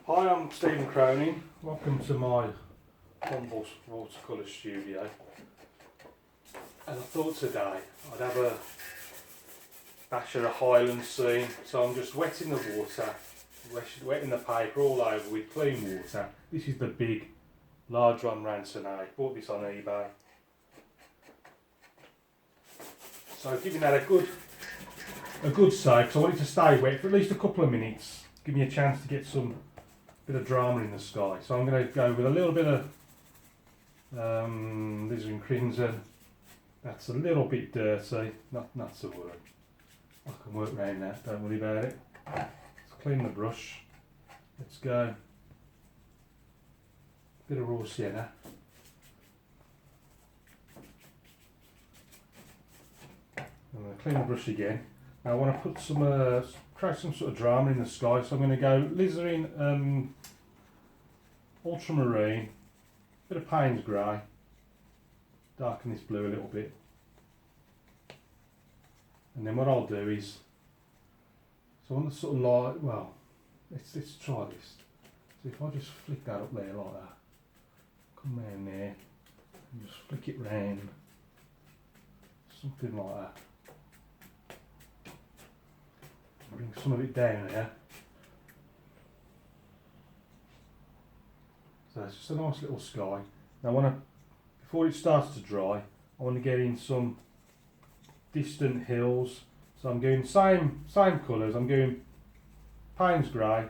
Hi, I'm Stephen Cronin. Welcome to my humble watercolour studio. And I thought today I'd have a bash at a Highland scene. So I'm just wetting the water, wetting the paper all over with clean water. This is the big, large one Ransonade. Bought this on eBay. So giving that a good soak. So I want it to stay wet for at least a couple of minutes. Give me a chance to get some bit of drama in the sky. So I'm going to go with a little bit of alizarin crimson. That's a little bit dirty, not to worry. I can work around that, don't worry about it. Let's clean the brush. Let's go. Bit of raw sienna. I'm going to clean the brush again. Now I want to put some, create some sort of drama in the sky, so I'm going to go alizarin, ultramarine, bit of Payne's grey, darken this blue a little bit. And then what I'll do is, so I want to sort of light, well, let's try this. So if I just flick that up there like that, come down there, and just flick it round, something like that. Bring some of it down here. So it's just a nice little sky. Now before it starts to dry, I want to get in some distant hills. So I'm going same colours. I'm going Payne's grey,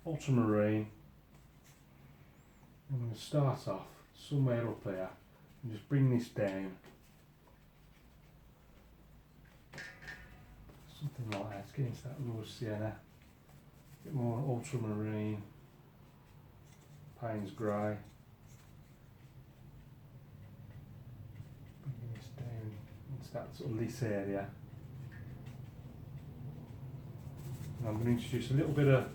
ultramarine. I'm going to start off somewhere up here and just bring this down. Something like that. Let's get into that raw sienna. A bit more ultramarine, Payne's grey. Bringing this down into that sort of this area. And I'm going to introduce a little bit of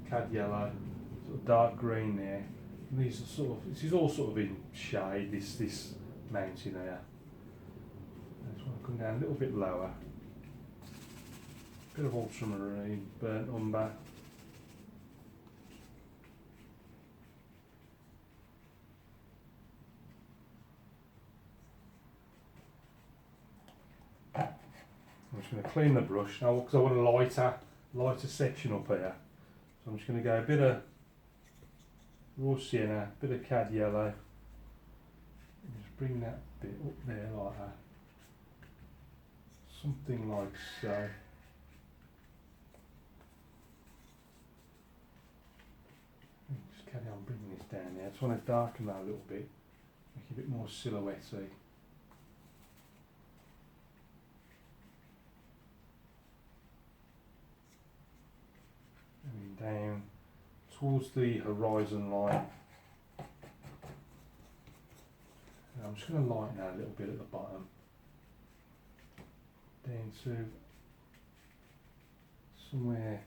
cad yellow, sort of dark green there. And these are this is all sort of in shade, this mountain here. I just want to come down a little bit lower. Bit of ultramarine, burnt umber. I'm just going to clean the brush now because I want a lighter section up here. So I'm just going to go a bit of raw sienna, bit of cad yellow, and just bring that bit up there like that. Something like so. Just carry on bringing this down there. I just want to darken that a little bit, make it a bit more silhouette-y. And down towards the horizon line. And I'm just going to lighten that a little bit at the bottom. Down to somewhere.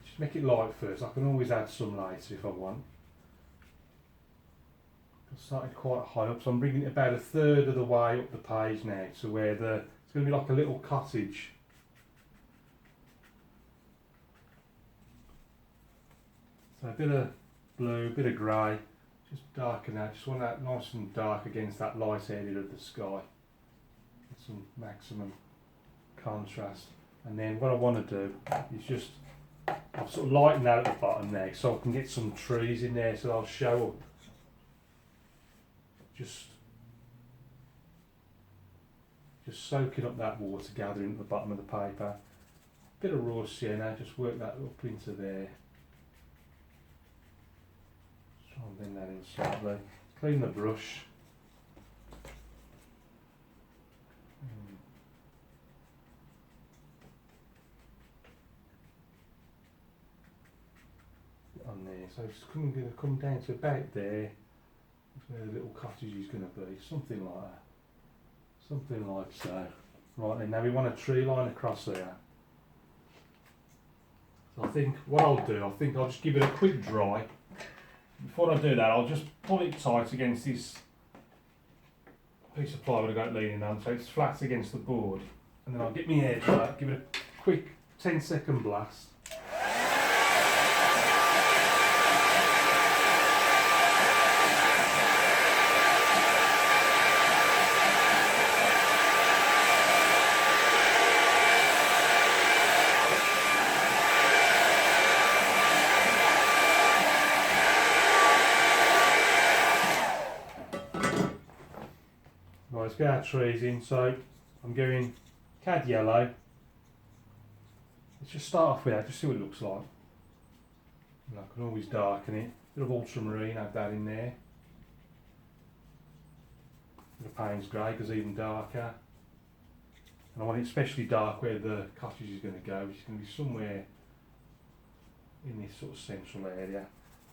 Just make it light first. I can always add some later if I want. I started quite high up, so I'm bringing it about a third of the way up the page now to where it's going to be like a little cottage. So a bit of blue, a bit of grey, just darken that. Just want that nice and dark against that light area of the sky. Get some maximum contrast. And then what I want to do is just, I'll sort of lighten that at the bottom there so I can get some trees in there, so I'll show up. Just soaking up that water gathering at the bottom of the paper. Bit of raw sienna, just work that up into there. Try and blend that in slightly. Clean the brush. On there, so it's going to come down to about there. That's where the little cottage is going to be, something like that. Something like so. Right then, now we want a tree line across there. So I think what I'll just give it a quick dry. Before I do that, I'll just pull it tight against this piece of plywood I got leaning on, so it's flat against the board, and then I'll get my edge out, give it a quick 10-second blast. Right, let's get our trees in. So I'm going cad yellow. Let's just start off with that, just see what it looks like. And I can always darken it. Bit of ultramarine, add that in there. Bit of Payne's grey goes even darker. And I want it especially dark where the cottage is going to go, which is going to be somewhere in this sort of central area.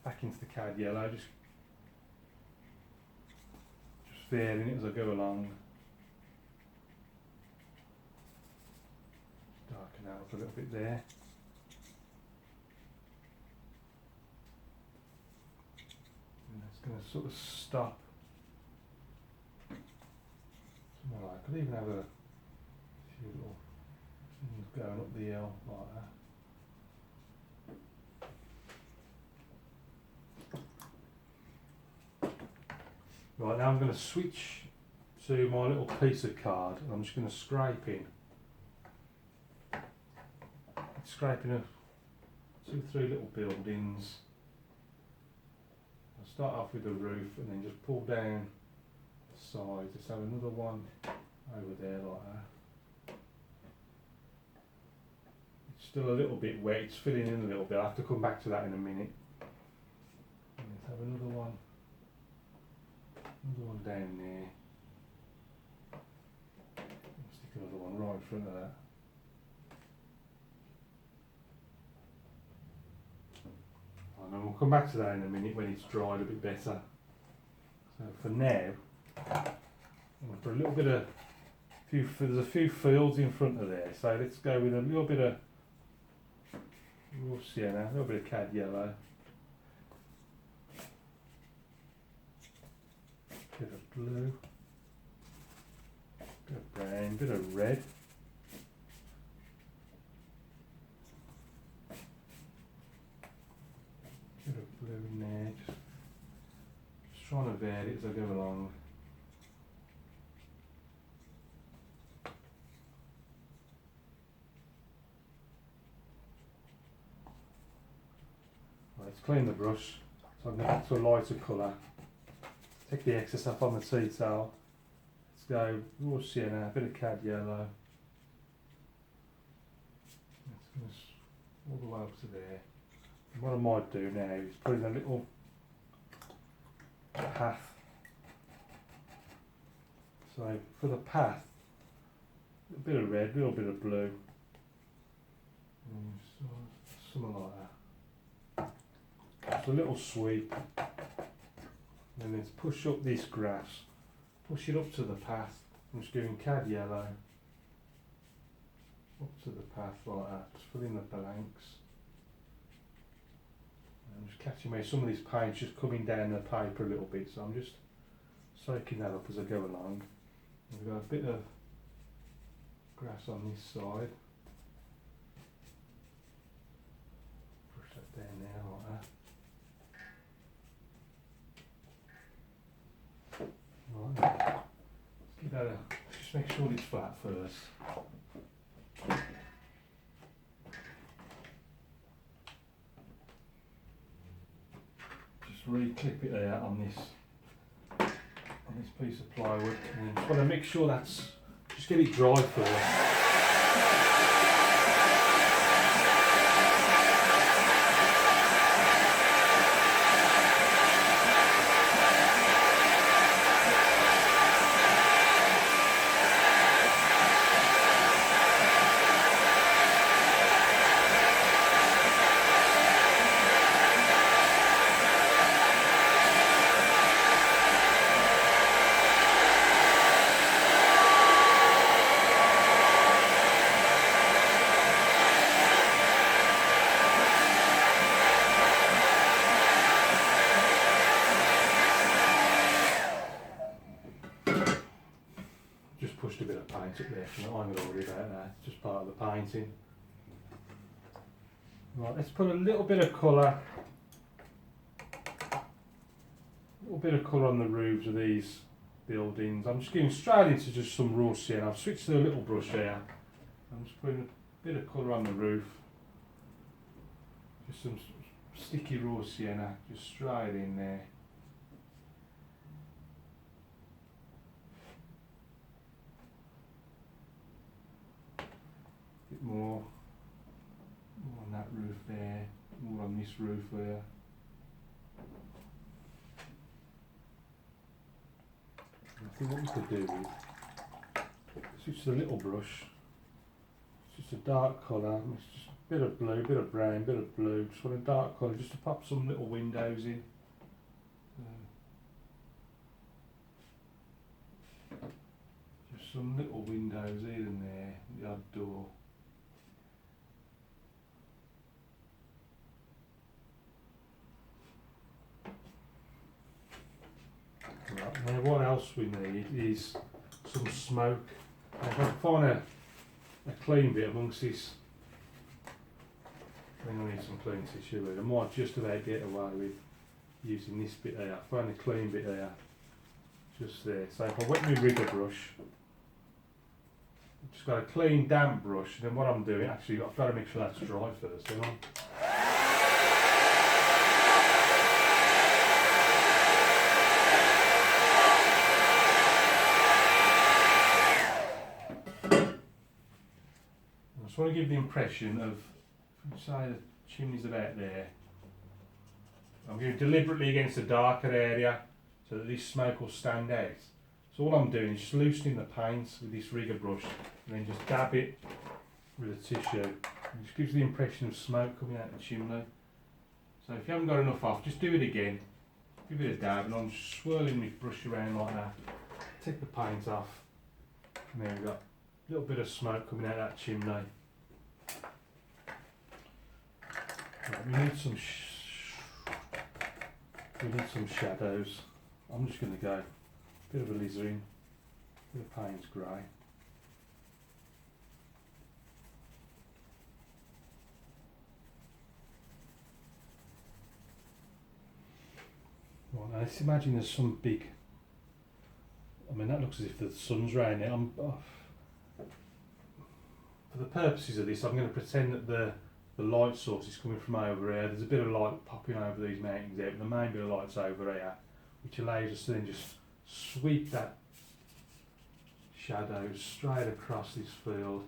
Back into the cad yellow, just varying it as I go along. Darken out a little bit there. And that's going to sort of stop. Something like, I could even have a few little things going up the hill like that. Right, now I'm going to switch to my little piece of card, and I'm just going to scrape in. Scraping 2 or 3 little buildings. I'll start off with the roof and then just pull down the sides. Just have another one over there like that. It's still a little bit wet, it's filling in a little bit. I'll have to come back to that in a minute. And let's have another one. Another one down there. Stick another one right in front of that. And then we'll come back to that in a minute when it's dried a bit better. So for now, I'm going to put a little bit of, there's a few fields in front of there, so let's go with a little bit of raw sienna, a little bit of cad yellow. Bit of blue, bit of brown, bit of red. Bit of blue in there, just trying to vary it as I go along. Right, let's clean the brush, so I'm going to get to a lighter colour. Take the excess up on the tea towel. Let's go raw sienna, a bit of cad yellow. Let's go all the way up to there. And what I might do now is put in a little path. So for the path, a bit of red, a little bit of blue. And something like that. Just a little sweep. And let's push up this grass, push it up to the path. I'm just doing cad yellow up to the path like that, just fill in the blanks. I'm just catching where some of this paint's just coming down the paper a little bit, so I'm just soaking that up as I go along. And we've got a bit of grass on this side. Push that down there like that. Right, let's get that out. Just make sure it's flat first. Just re-clip it there on this piece of plywood, and then just want to make sure that's, just get it dry first. pushed a bit of paint up there, so I'm not going to worry about that, just part of the painting. Right, let's put a little bit of colour, on the roofs of these buildings. I'm just going straight into just some raw sienna. I've switched to a little brush here. I'm just putting a bit of colour on the roof. Just some sticky raw sienna, just straight in there. Bit more on that roof there, more on this roof there. I think what we could do is switch to a little brush. It's just a dark colour. It's just a bit of blue, bit of brown, bit of blue. Just want a dark colour just to pop some little windows in. Just some little windows here and there, the odd door. Right, now what else we need is some smoke. Now if I can find a clean bit amongst this, I think I need some clean tissue here. I might just about get away with using this bit here. Find a clean bit here, just there. So if I wet my rigger brush, I've just got a clean damp brush, and then what I'm doing, actually I've got to make sure that's dry first, don't I? I just want to give the impression of, say the chimney's about there, I'm going deliberately against a darker area so that this smoke will stand out. So all I'm doing is just loosening the paints with this rigger brush and then just dab it with a tissue. It just gives the impression of smoke coming out the chimney. So if you haven't got enough off, just do it again. Give it a dab, and I'm just swirling my brush around like that. Take the paint off, and there we've got a little bit of smoke coming out that chimney. Right, we need some shadows. I'm just going to go a bit of alizarin, bit of Payne's grey. Right, now let's imagine there's some big, I mean that looks as if the sun's round it. For the purposes of this, I'm going to pretend that the light source is coming from over here. There's a bit of light popping over these mountains there, but the main bit of light's over here, which allows us to then just sweep that shadow straight across this field.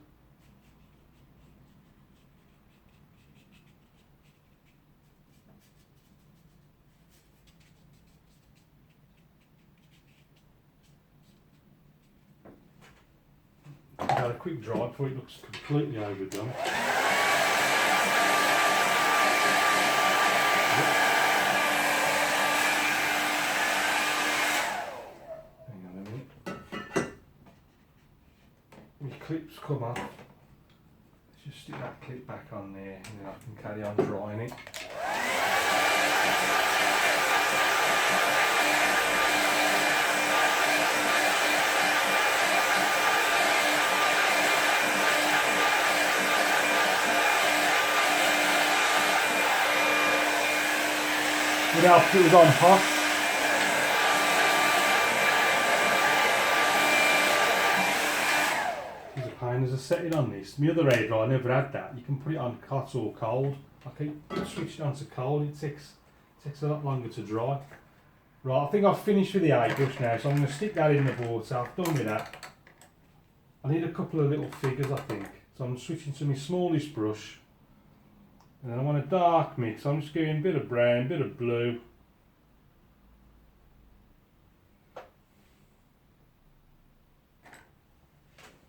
Got a quick dry before it looks completely overdone. Hang on a minute. My clips come off. Let's just stick that clip back on there and then I can carry on drying it. After it was on hot. There's a pain, there's a setting on this. My other hairdryer, I never had that. You can put it on hot or cold. I keep switching it on to cold, it takes a lot longer to dry. Right, I think I've finished with the eye brush now, so I'm going to stick that in the water. I've done with that. I need a couple of little figures, I think. So I'm switching to my smallest brush. And then I want a dark mix. I'm just giving a bit of brown, a bit of blue.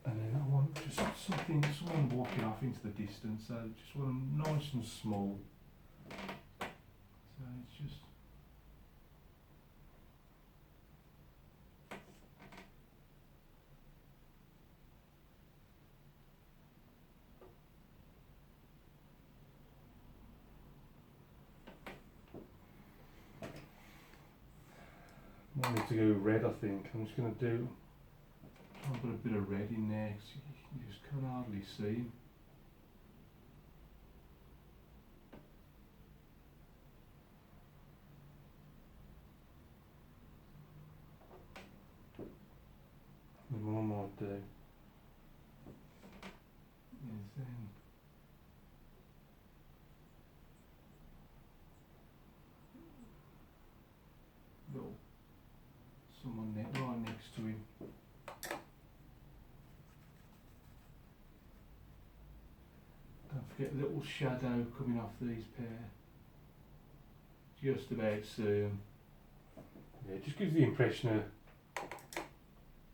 And then I want just someone walking off into the distance. So just want them nice and small. So it's just. I need to go red, I think. I'm just going to do I've got a bit of red in there, you just can't hardly see him. The more might do is then little someone right next to him. Don't forget a little shadow coming off these pair. Just about soon. Yeah, it just gives the impression of,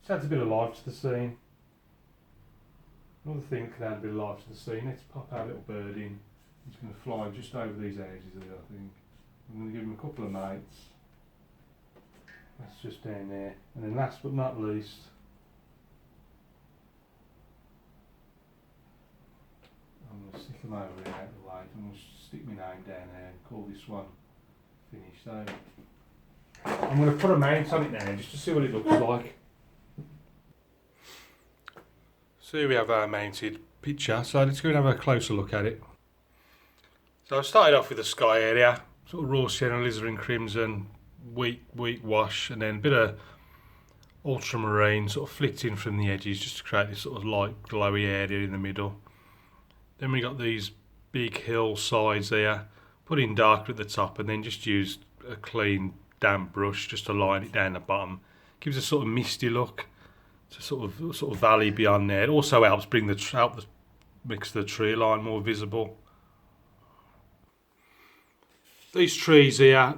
just adds a bit of life to the scene. Another thing that can add a bit of life to the scene, let's pop our little bird in. He's going to fly just over these edges there, I think. I'm going to give him a couple of mates. That's just down there. And then last but not least, I'm going to stick him over here out of the way. I'm going to stick my name down there and call this one finished. So I'm going to put a mount on it now just to see what it looks like. So here we have our mounted picture, so let's go and have a closer look at it. So I started off with the sky area, sort of raw sienna, alizarin crimson, weak wash, and then a bit of ultramarine sort of flicked in from the edges just to create this sort of light glowy area in the middle. Then we got these big hill sides there, put in darker at the top, and then just used a clean damp brush just to line it down the bottom. Gives a sort of misty look. It's a sort of valley beyond there. It also helps bring makes the tree line more visible. These trees here,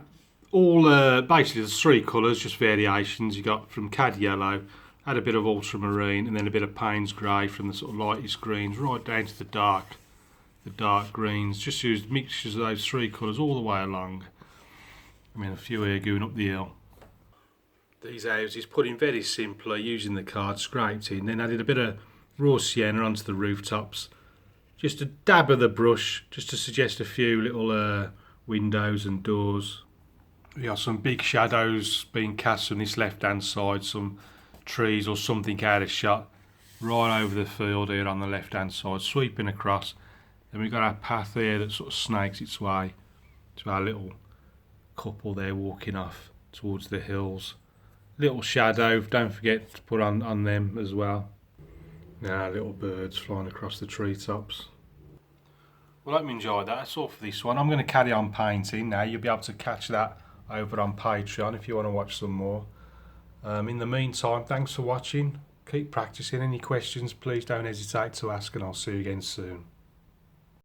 all basically there's three colours, just variations. You got from cad yellow, add a bit of ultramarine, and then a bit of Payne's grey from the sort of lightest greens right down to the dark greens. Just used mixtures of those three colours all the way along. I mean, a few here going up the hill. These houses put in very simply, using the card scraped in, then added a bit of raw sienna onto the rooftops. Just a dab of the brush, just to suggest a few little windows and doors. We got some big shadows being cast on this left hand side, some trees or something out of shot, right over the field here on the left hand side, sweeping across. Then we've got our path here that sort of snakes its way to our little couple there walking off towards the hills. Little shadow, don't forget to put on them as well. Now little birds flying across the treetops. Well, I hope you enjoyed that. That's all for this one. I'm going to carry on painting now. You'll be able to catch that over on Patreon if you want to watch some more. In the meantime, thanks for watching. Keep practicing. Any questions, please don't hesitate to ask, and I'll see you again soon.